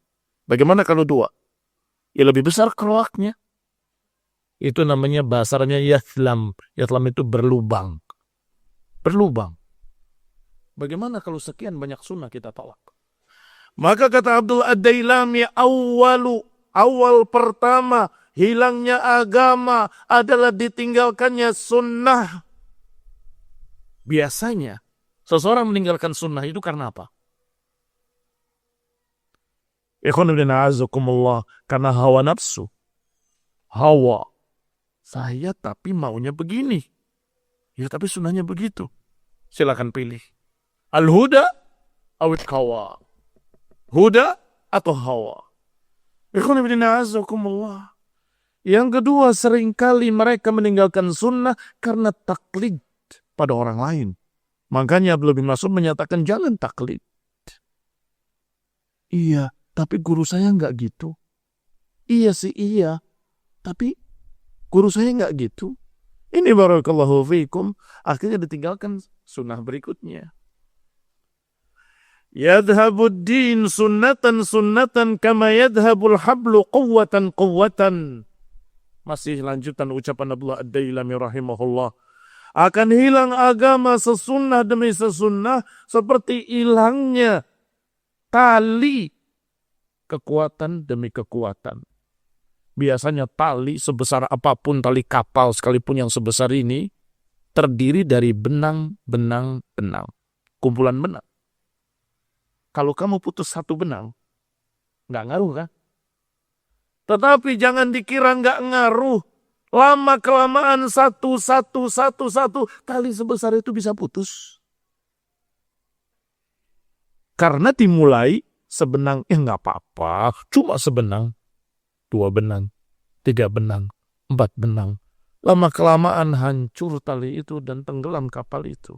Bagaimana kalau dua? Ya lebih besar keruaknya. Itu namanya bahasanya yathlam. Yathlam itu berlubang. Berlubang. Bagaimana kalau sekian banyak sunnah kita tolak? Maka kata Abdul Ad-Dailami, awal pertama hilangnya agama adalah ditinggalkannya sunnah. Biasanya seseorang meninggalkan sunnah itu karena apa? Karena hawa nafsu. Hawa. Saya tapi maunya begini. Ya tapi sunnahnya begitu. Silakan pilih. Al-huda awit kawa. Huda atau hawa. Yang kedua, seringkali mereka meninggalkan sunnah karena taklid pada orang lain. Makanya Abdullah bin Mas'ud menyatakan jangan taklid. Iya, tapi guru saya nggak gitu. Iya sih iya, tapi guru saya nggak gitu. Ini barakallahu fiikum. Akhirnya ditinggalkan sunnah berikutnya. Yadhabud din sunnatan kama yadhabul hablu quwwatan. Masih lanjutan ucapan Abdullah Ad-Dailami rahimahullah. Akan hilang agama sesunnah demi sesunnah seperti hilangnya tali kekuatan demi kekuatan. Biasanya tali sebesar apapun, tali kapal sekalipun yang sebesar ini, terdiri dari benang. Kumpulan benang. Kalau kamu putus satu benang, nggak ngaruh kan? Tetapi jangan dikira nggak ngaruh. Lama-kelamaan satu, tali sebesar itu bisa putus. Karena dimulai sebenang, nggak apa-apa, cuma sebenang. 2 benang, 3 benang, 4 benang. Lama-kelamaan hancur tali itu dan tenggelam kapal itu.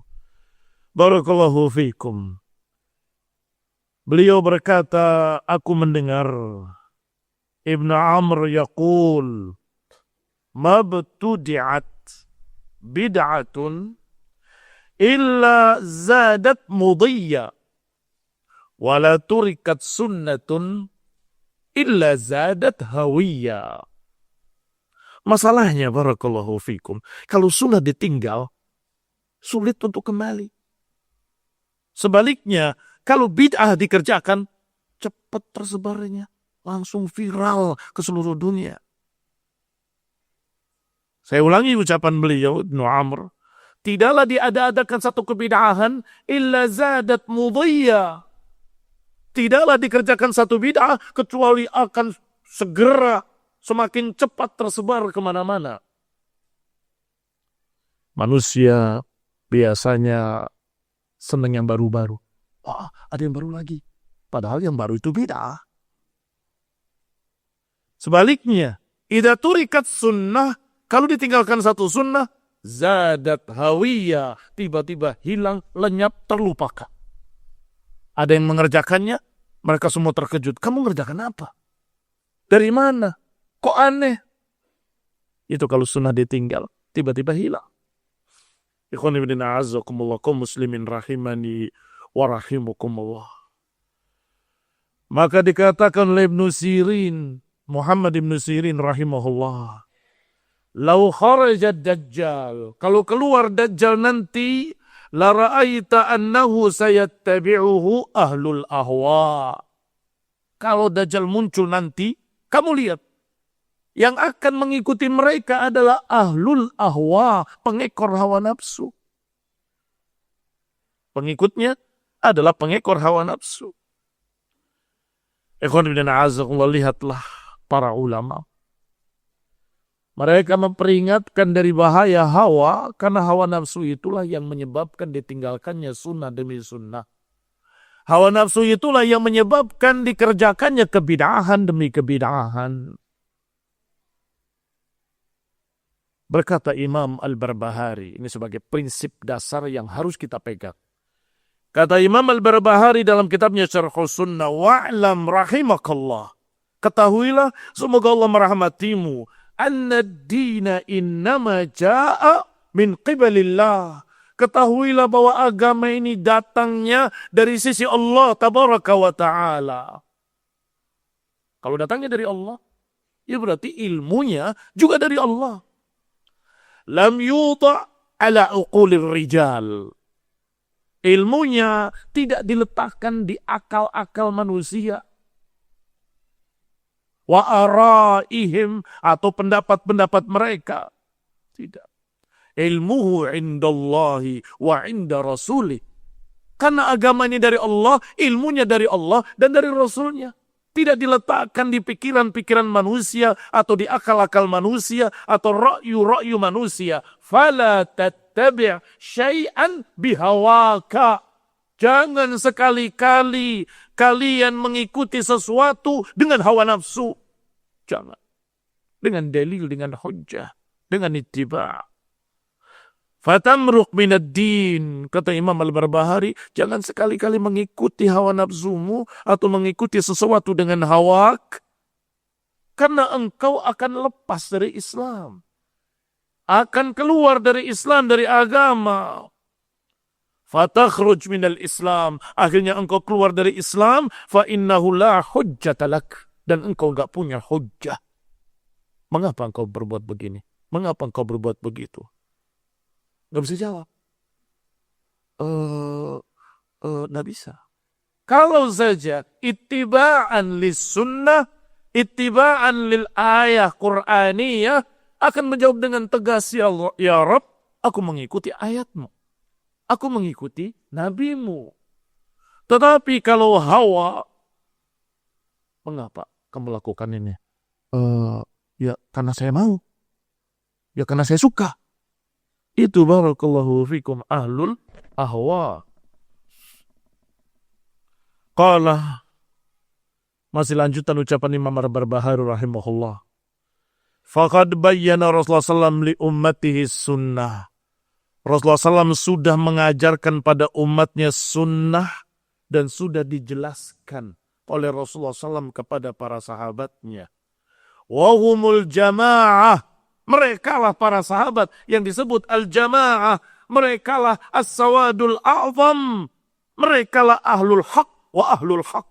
Barakallahu fiikum. Beliau berkata, aku mendengar Ibnu Amr yaqul, mabtudi'at bid'atun illa zadat mudiyya wala turikat sunnatun illa zadat hawiyya. Masalahnya barakallahu fikum, kalau sunnah ditinggal sulit untuk kembali. Sebaliknya, kalau bid'ah dikerjakan cepat tersebarnya, langsung viral ke seluruh dunia. Saya ulangi ucapan beliau Ibnu Amr, tidaklah diada-adakan satu kebid'ahan illa zadat mudiyya. Tidaklah dikerjakan satu bid'ah kecuali akan segera semakin cepat tersebar kemana-mana. Manusia biasanya senang yang baru-baru. Wah, ada yang baru lagi. Padahal yang baru itu bid'ah. Sebaliknya, idza turikat sunnah, kalau ditinggalkan satu sunnah, zadat hawiyah, tiba-tiba hilang, lenyap, terlupakan. Ada yang mengerjakannya, mereka semua terkejut. Kamu mengerjakan apa? Dari mana? Kok aneh? Itu kalau sunnah ditinggal, tiba-tiba hilang. Ikhwan ibn a'azzakumullah, kaum muslimin rahimani wa rahimukumullah. Maka dikatakan oleh Ibnu Sirin, Muhammad Ibnu Sirin rahimahullah, lau kharajad dajjal, kalau keluar dajjal nanti, la ra'aita annahu sayattabi'uhu ahlul ahwa. Kalau dajjal muncul nanti, kamu lihat, yang akan mengikuti mereka adalah ahlul ahwa, pengekor hawa nafsu. Pengikutnya adalah pengekor hawa nafsu. Ikhwan bin a'azakumullah, lihatlah para ulama. Mereka memperingatkan dari bahaya hawa, karena hawa nafsu itulah yang menyebabkan ditinggalkannya sunnah demi sunnah. Hawa nafsu itulah yang menyebabkan dikerjakannya kebid'ahan demi kebid'ahan. Berkata Imam Al-Barbahari, ini sebagai prinsip dasar yang harus kita pegang. Kata Imam Al-Barbahari dalam kitabnya Syarhus Sunnah, wa'lam rahimakallah. Ketahuilah, semoga Allah merahmatimu. anna ad-dina innama jaa min qibalillah. Ketahuilah bahwa agama ini datangnya dari sisi Allah tabaraka wa ta'ala. Kalau datangnya dari Allah, ya berarti ilmunya juga dari Allah. Lam yuta' ala uqulir rijal. Ilmunya tidak diletakkan di akal-akal manusia. Wa araihim, atau pendapat-pendapat mereka. Tidak. Ilmuhu indallahi wa inda rasulih. Karena agama ini dari Allah, ilmunya dari Allah dan dari Rasulnya. Tidak diletakkan di pikiran-pikiran manusia atau di akal-akal manusia atau ra'yu-ra'yu manusia. Fala tattabi' syai'an bihawaka. Jangan sekali-kali kalian mengikuti sesuatu dengan hawa nafsu. Jangan. Dengan dalil, dengan hujjah, dengan ittiba'. Fatamruq minad din, kata Imam Al-Barbahari, jangan sekali-kali mengikuti hawa nafsumu atau mengikuti sesuatu dengan hawak, karena engkau akan lepas dari Islam, akan keluar dari Islam, dari agama. Fatakhruj minal Islam, akhirnya engkau keluar dari Islam. Fa innahu la hujjata lak, dan engkau enggak punya hujjah. Mengapa engkau berbuat begini? Mengapa engkau berbuat begitu? Nggak bisa jawab. Nggak bisa. Kalau saja ittiba'an lis sunnah, ittiba'an lil ayah Qur'aniyah, akan menjawab dengan tegas, ya Allah, ya Rabb, aku mengikuti ayatmu. Aku mengikuti nabimu. Tetapi kalau hawa, mengapa kamu lakukan ini? Ya karena saya mau. Ya karena saya suka. Itu barakallahu fikum ahlul ahwa. Qala, masih lanjutan ucapan Imam Al-Barbahari rahimahullah. Faqad bayyana Rasulullah SAW li ummatihi sunnah. Rasulullah SAW sudah mengajarkan pada umatnya sunnah dan sudah dijelaskan oleh Rasulullah SAW kepada para sahabatnya. Wahumul jama'ah. Merekalah para sahabat yang disebut al-jamaah. Merekalah as-sawadul a'zam. Merekalah ahlul haq wa ahlul haq.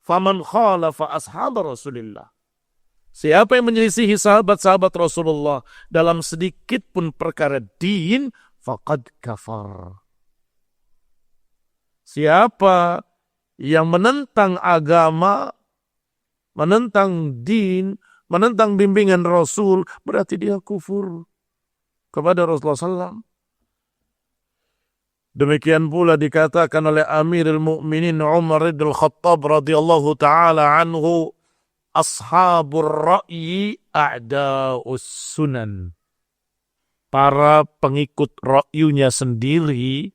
Faman khalafa ashab Rasulillah. Siapa yang menyelisihi sahabat-sahabat Rasulullah dalam sedikit pun perkara din, faqad kafar. Siapa yang menentang agama, menentang din, menentang bimbingan Rasul, berarti dia kufur kepada Rasulullah SAW. Demikian pula dikatakan oleh Amirul Mukminin Umar bin Khattab radhiyallahu taala anhu, ashabur ra'yi a'da'us sunan. Para pengikut ra'yunya sendiri,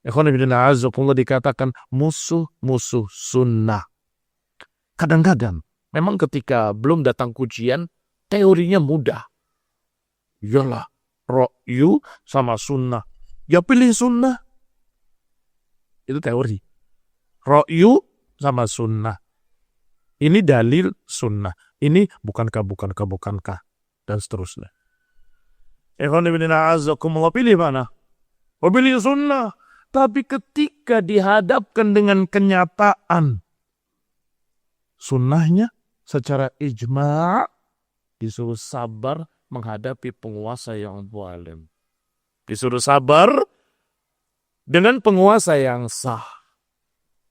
ikhwan fillah azakumullah, dikatakan musuh-musuh sunnah. Kadang-kadang memang ketika belum datang ujian, teorinya mudah. Yalah, ra'yu sama sunnah. Ya pilih sunnah. Itu teori. Ra'yu sama sunnah. Ini dalil sunnah. Ini bukankah. Dan seterusnya. Ikhwan fillah azakumullah, pilih mana? Pilih sunnah. Tapi ketika dihadapkan dengan kenyataan, sunnahnya secara ijma' disuruh sabar menghadapi penguasa yang zalim. Disuruh sabar dengan penguasa yang sah.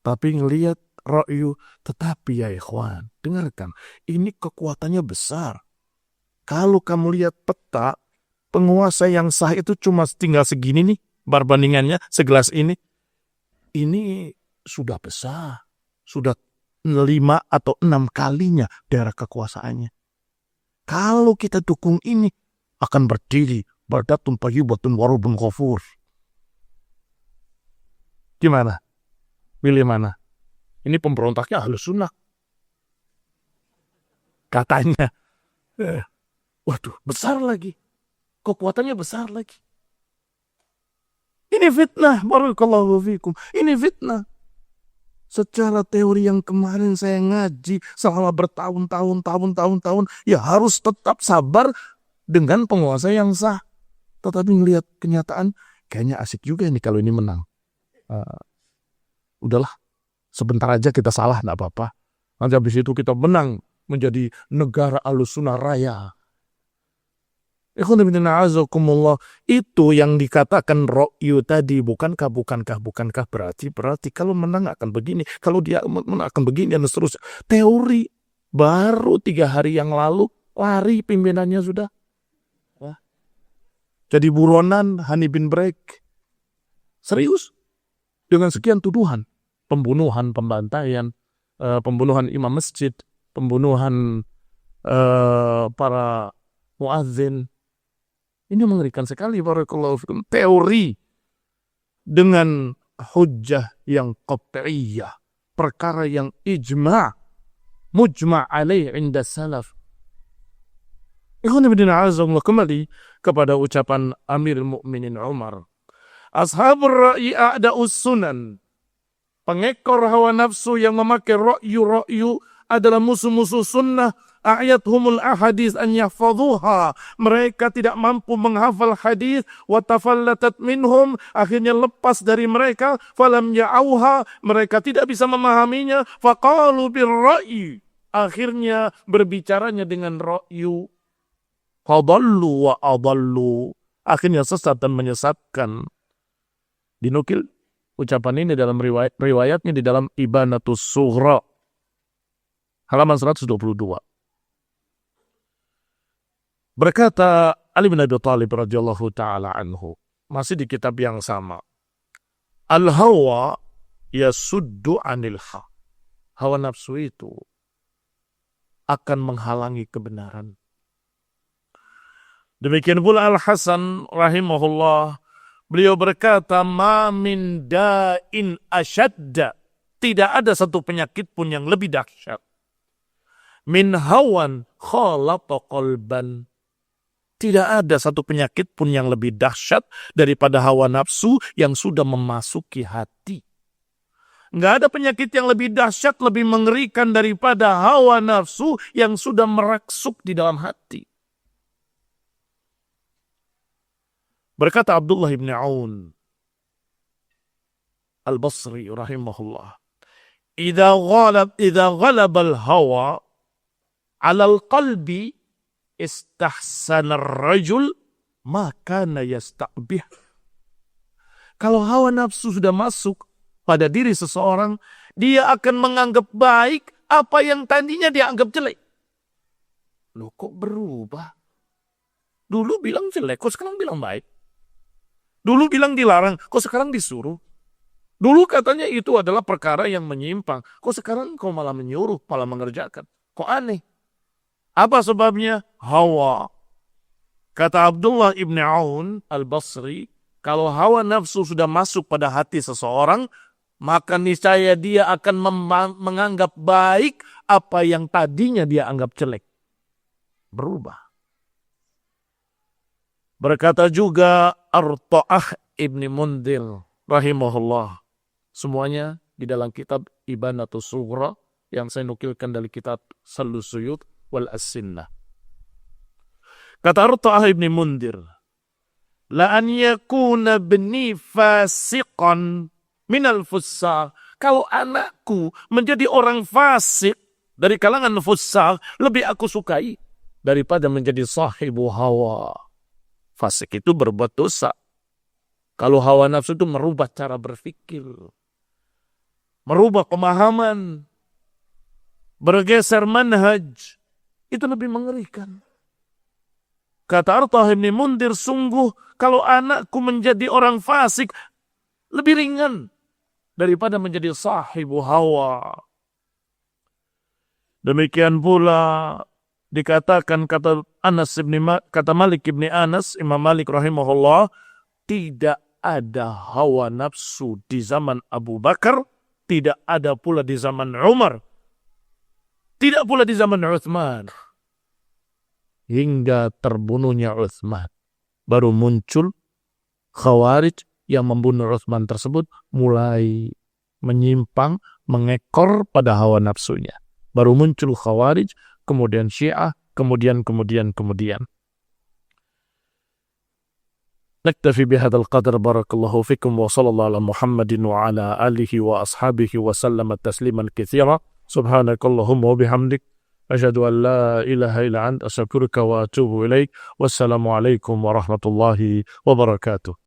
Tapi ngelihat ra'yu, tetapi ya ikhwan, dengarkan, ini kekuatannya besar. Kalau kamu lihat peta, penguasa yang sah itu cuma tinggal segini nih, perbandingannya segelas ini. Ini sudah besar. Sudah 5 atau 6 kalinya daerah kekuasaannya. Kalau kita dukung ini, akan berdiri baldatun thayyibatun wa rabbun ghafur. Gimana? Pilih mana? Ini pemberontaknya Ahlus Sunnah. Katanya. Waduh, besar lagi. Kekuatannya besar lagi. Ini fitnah, barakallahu fikum. Ini fitnah. Secara teori yang kemarin saya ngaji selama bertahun-tahun, ya harus tetap sabar dengan penguasa yang sah. Tetapi melihat kenyataan, kayaknya asik juga ini kalau ini menang. Udahlah, sebentar aja kita salah, enggak apa-apa. Nanti habis itu kita menang menjadi negara Ahlussunnah Raya. Itu yang dikatakan ra'yu tadi, bukankah berarti kalau menang akan begini, kalau dia menang akan begini dan seterusnya. Teori baru 3 hari yang lalu lari pimpinannya sudah. Jadi buronan Hani bin Brek. Serius. Dengan sekian tuduhan. Pembunuhan, pembantaian, pembunuhan imam masjid, pembunuhan para muadzin. Ini mengerikan sekali, barakallahu fikum. Teori dengan hujjah yang qat'iyah, perkara yang ijma', mujma' alaih inda salaf. Kembali kepada ucapan Amirul Mukminin Umar. Ashabur ra'yi a'da'us sunan. Pengekor hawa nafsu yang memakai ra'yu adalah musuh-musuh sunnah. A'yathumul ahadis an yahfadhuha. Mereka tidak mampu menghafal hadis. Wa tafallatat minhum. Akhirnya lepas dari mereka. Falam ya'auha. Mereka tidak bisa memahaminya. Faqalu birra'yi. Akhirnya berbicaranya dengan ra'yu. Fadallu wa adallu. Akhirnya sesat dan menyesatkan. Dinukil ucapan ini dalam riwayatnya di dalam Ibanatus Sughra. Halaman 122. Berkata Ali bin Abi Thalib radhiyallahu ta'ala anhu. Masih di kitab yang sama. Al-hawa yasuddu anil haq. Hawa nafsu itu akan menghalangi kebenaran. Demikian pula Al-Hasan rahimahullah. Beliau berkata, ma min da'in asyadda. Tidak ada satu penyakit pun yang lebih dahsyat. Min hawan khalata qalban. Tidak ada satu penyakit pun yang lebih dahsyat daripada hawa nafsu yang sudah memasuki hati. Nggak ada penyakit yang lebih dahsyat, lebih mengerikan daripada hawa nafsu yang sudah meraksuk di dalam hati. Berkata Abdullah ibn Aun Al-Basri rahimahullah. Idza ghalaba al-hawa 'ala al-qalbi istahsana ar-rajul ma kana yastaqbih. Kalau hawa nafsu sudah masuk pada diri seseorang, dia akan menganggap baik apa yang tadinya dia anggap jelek. Loh, kok berubah? Dulu bilang jelek, kok sekarang bilang baik? Dulu bilang dilarang, kok sekarang disuruh? Dulu katanya itu adalah perkara yang menyimpang, kok sekarang kau malah menyuruh, malah mengerjakan? Kok aneh? Apa sebabnya? Hawa. Kata Abdullah ibn Aun Al-Basri, kalau hawa nafsu sudah masuk pada hati seseorang, maka niscaya dia akan menganggap baik apa yang tadinya dia anggap jelek. Berubah. Berkata juga Arta'ah ibn Mundhir rahimahullah. Semuanya di dalam kitab Ibanatus Sughra yang saya nukilkan dari kitab Salus Suyut wal As-Sinnah. Kata Arta'ah ibn Mundhir, la an yakuna bni fasiqan minal fussaq. Kalau anakku menjadi orang fasik dari kalangan fussaq, lebih aku sukai daripada menjadi sahibu hawa. Fasik itu berbuat dosa. Kalau hawa nafsu itu merubah cara berpikir, merubah pemahaman, bergeser manhaj, itu lebih mengerikan. Kata Arta'ah ibn Mundhir, sungguh kalau anakku menjadi orang fasik, lebih ringan daripada menjadi sahibu hawa. Demikian pula dikatakan kata Malik ibn Anas, Imam Malik rahimahullah, tidak ada hawa nafsu di zaman Abu Bakar, tidak ada pula di zaman Umar, tidak pula di zaman Uthman. Hingga terbunuhnya Uthman, baru muncul Khawarij yang membunuh Uthman tersebut mulai menyimpang, mengekor pada hawa nafsunya. Baru muncul Khawarij, kemudian Syiah, kemudian. نكتفي بهذا القدر. بارك الله فيكم وصلى الله على محمد وعلى آله وأصحابه وسلم تسليما كثيرا. سبحانك اللهم وبحمدك أشهد أن لا إله إلا أنت أستغفرك وأتوب إليك. والسلام عليكم ورحمة الله وبركاته.